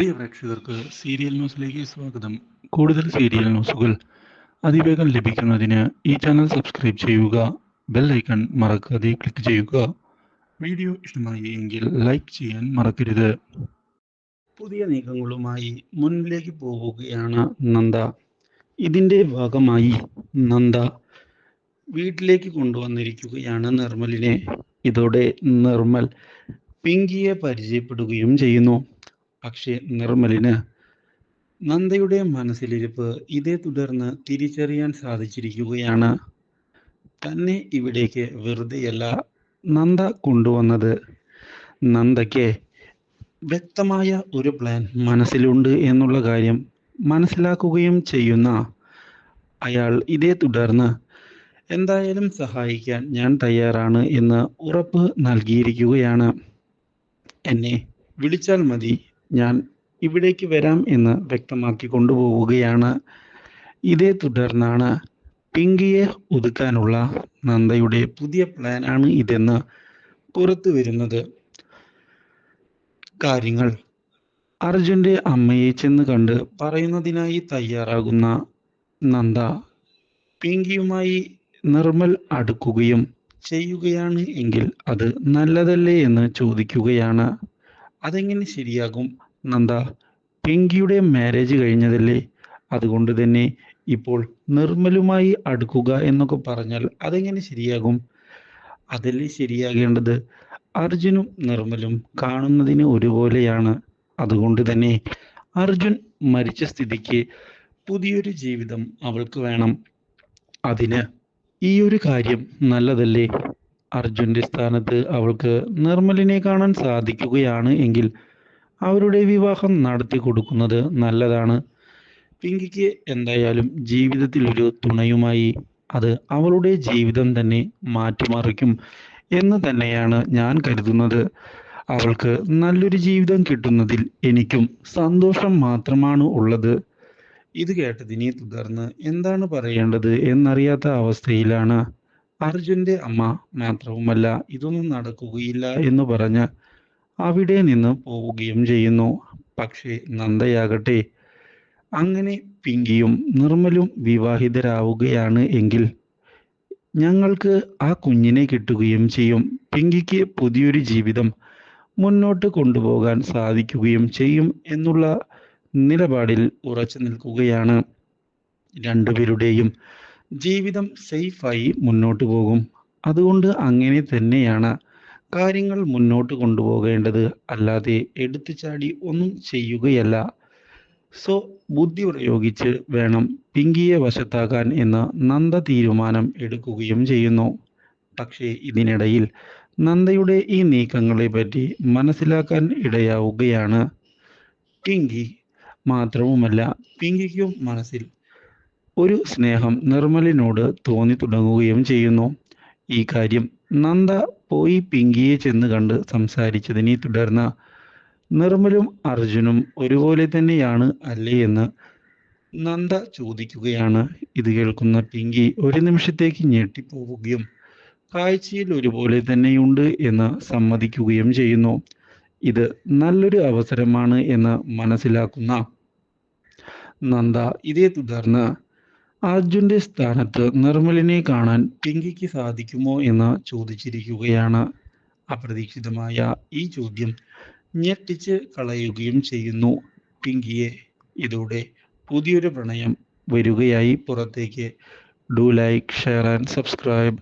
പ്രിയ പ്രേക്ഷകർക്ക് സീരിയൽ ന്യൂസിലേക്ക് സ്വാഗതം. കൂടുതൽ സീരിയൽ ന്യൂസുകൾ അതിവേഗം ലഭിക്കുന്നതിന് ഈ ചാനൽ സബ്സ്ക്രൈബ് ചെയ്യുക. ബെൽ ഐക്കൺ മറക്കാതെ ക്ലിക്ക് ചെയ്യുക. വീഡിയോ ഇഷ്ടമായി എങ്കിൽ ലൈക്ക് ചെയ്യാൻ മറക്കരുത്. പുതിയ നീക്കങ്ങളുമായി മുന്നിലേക്ക് പോവുകയാണ് നന്ദ. ഇതിന്റെ ഭാഗമായി നന്ദ വീട്ടിലേക്ക് കൊണ്ടുവന്നിരിക്കുകയാണ് നിർമ്മലിനെ. ഇതോടെ നിർമ്മൽ പിങ്കിയെ പരിചയപ്പെടുകയും ചെയ്യുന്നു. പക്ഷെ നിർമ്മലിന് നന്ദയുടെ മനസ്സിലിരിപ്പ് ഇതേ തുടർന്ന് തിരിച്ചറിയാൻ സാധിച്ചിരിക്കുകയാണ്. തന്നെ ഇവിടേക്ക് വെറുതെയല്ല നന്ദ കൊണ്ടുവന്നത്. നന്ദയ്ക്ക് വ്യക്തമായ ഒരു പ്ലാൻ മനസ്സിലുണ്ട് എന്നുള്ള കാര്യം മനസ്സിലാക്കുകയും ചെയ്യുന്ന അയാൾ ഇതേ തുടർന്ന് എന്തായാലും സഹായിക്കാൻ ഞാൻ തയ്യാറാണ് എന്ന് ഉറപ്പ് നൽകിയിരിക്കുകയാണ്. എന്നെ വിളിച്ചാൽ മതി, ഞാൻ ഇവിടേക്ക് വരാം എന്ന് വ്യക്തമാക്കി കൊണ്ടുപോവുകയാണ്. ഇതേ തുടർന്നാണ് പിങ്കിയെ ഒതുക്കാനുള്ള നന്ദയുടെ പുതിയ പ്ലാൻ ആണ് ഇതെന്ന് പുറത്തു വരുന്നത്. കാര്യങ്ങൾ അർജുന്റെ അമ്മയെ ചെന്ന് കണ്ട് പറയുന്നതിനായി തയ്യാറാകുന്ന നന്ദ പിങ്കിയുമായി നിർമ്മൽ അടുക്കുകയും ചെയ്യുകയാണ് എങ്കിൽ അത് നല്ലതല്ലേ എന്ന് ചോദിക്കുകയാണ്. അതെങ്ങനെ ശരിയാകും നന്ദ? പിങ്കിയുടെ മാരേജ് കഴിഞ്ഞതല്ലേ, അതുകൊണ്ട് തന്നെ ഇപ്പോൾ നിർമ്മലുമായി അടുക്കുക എന്നൊക്കെ പറഞ്ഞാൽ അതെങ്ങനെ ശരിയാകും? അതല്ലേ ശരിയാകേണ്ടത്. അർജുനും നിർമ്മലും കാണുന്നതിന് ഒരുപോലെയാണ്. അതുകൊണ്ട് തന്നെ അർജുൻ മരിച്ച സ്ഥിതിക്ക് പുതിയൊരു ജീവിതം അവൾക്ക് വേണം. അതിന് ഈ ഒരു കാര്യം നല്ലതല്ലേ? അർജുന്റെ സ്ഥാനത്ത് അവൾക്ക് നിർമ്മലിനെ കാണാൻ സാധിക്കുകയാണ് എങ്കിൽ അവരുടെ വിവാഹം നടത്തി കൊടുക്കുന്നത് നല്ലതാണ്. പിങ്കിക്ക് എന്തായാലും ജീവിതത്തിൽ ഒരു തുണയുമായി അത് അവളുടെ ജീവിതം തന്നെ മാറ്റിമറിക്കും എന്ന് തന്നെയാണ് ഞാൻ കരുതുന്നത്. അവൾക്ക് നല്ലൊരു ജീവിതം കിട്ടുന്നതിൽ എനിക്കും സന്തോഷം മാത്രമാണ് ഉള്ളത്. ഇത് കേട്ടതിനെ തുടർന്ന് എന്താണ് പറയേണ്ടത് എന്നറിയാത്ത അവസ്ഥയിലാണ് അർജുന്റെ അമ്മ. മാത്രവുമല്ല ഇതൊന്നും നടക്കുകയില്ല എന്ന് പറഞ്ഞ് അവിടെ നിന്ന് പോവുകയും ചെയ്യുന്നു. പക്ഷേ നന്ദയാകട്ടെ അങ്ങനെ പിങ്കിയും നിർമ്മലും വിവാഹിതരാവുകയാണ് എങ്കിൽ ഞങ്ങൾക്ക് ആ കുഞ്ഞിനെ കിട്ടുകയും ചെയ്യും. പിങ്കിക്ക് പുതിയൊരു ജീവിതം മുന്നോട്ട് കൊണ്ടുപോകാൻ സാധിക്കുകയും ചെയ്യും എന്നുള്ള നിലപാടിൽ ഉറച്ചു നിൽക്കുകയാണ്. രണ്ടുപേരുടെയും ജീവിതം സേഫായി മുന്നോട്ട് പോകും. അതുകൊണ്ട് അങ്ങനെ തന്നെയാണ് കാര്യങ്ങൾ മുന്നോട്ട് കൊണ്ടുപോകേണ്ടത്, അല്ലാതെ എടുത്തുചാടി ഒന്നും ചെയ്യുകയല്ല. സോ ബുദ്ധി പ്രയോഗിച്ച് വേണം പിങ്കിയെ വശത്താക്കാൻ എന്ന് നന്ദ തീരുമാനം എടുക്കുകയും ചെയ്യുന്നു. പക്ഷേ ഇതിനിടയിൽ നന്ദയുടെ ഈ നീക്കങ്ങളെ പറ്റി മനസ്സിലാക്കാൻ ഇടയാവുകയാണ് പിങ്കി. മാത്രവുമല്ല പിങ്കിക്കും മനസ്സിൽ ഒരു സ്നേഹം നിർമ്മലിനോട് തോന്നി തുടങ്ങുകയും ചെയ്യുന്നു. ഈ കാര്യം നന്ദ പോയി പിങ്കിയെ ചെന്ന് കണ്ട് സംസാരിച്ചതിനെ തുടർന്ന് നിർമ്മലും അർജുനും ഒരുപോലെ തന്നെയാണ് അല്ലേ എന്ന് നന്ദ ചോദിക്കുകയാണ്. ഇത് കേൾക്കുന്ന പിങ്കി ഒരു നിമിഷത്തേക്ക് ഞെട്ടിപ്പോവുകയും കാഴ്ചയിൽ ഒരുപോലെ തന്നെയുണ്ട് എന്ന് സമ്മതിക്കുകയും ചെയ്യുന്നു. ഇത് നല്ലൊരു അവസരമാണ് എന്ന് മനസ്സിലാക്കുന്ന നന്ദ ഇതേ തുടർന്ന് അർജുന്റെ സ്ഥാനത്ത് നിർമ്മലിനെ കാണാൻ പിങ്കിക്ക് സാധിക്കുമോ എന്ന് ചോദിച്ചിരിക്കുകയാണ്. അപ്രതീക്ഷിതമായ ഈ ചോദ്യം ഞെട്ടിച്ച് കളയുകയും ചെയ്യുന്നു പിങ്കിയെ. ഇതോടെ പുതിയൊരു പ്രണയം വരികയായി പുറത്തേക്ക്. Do like, share and subscribe.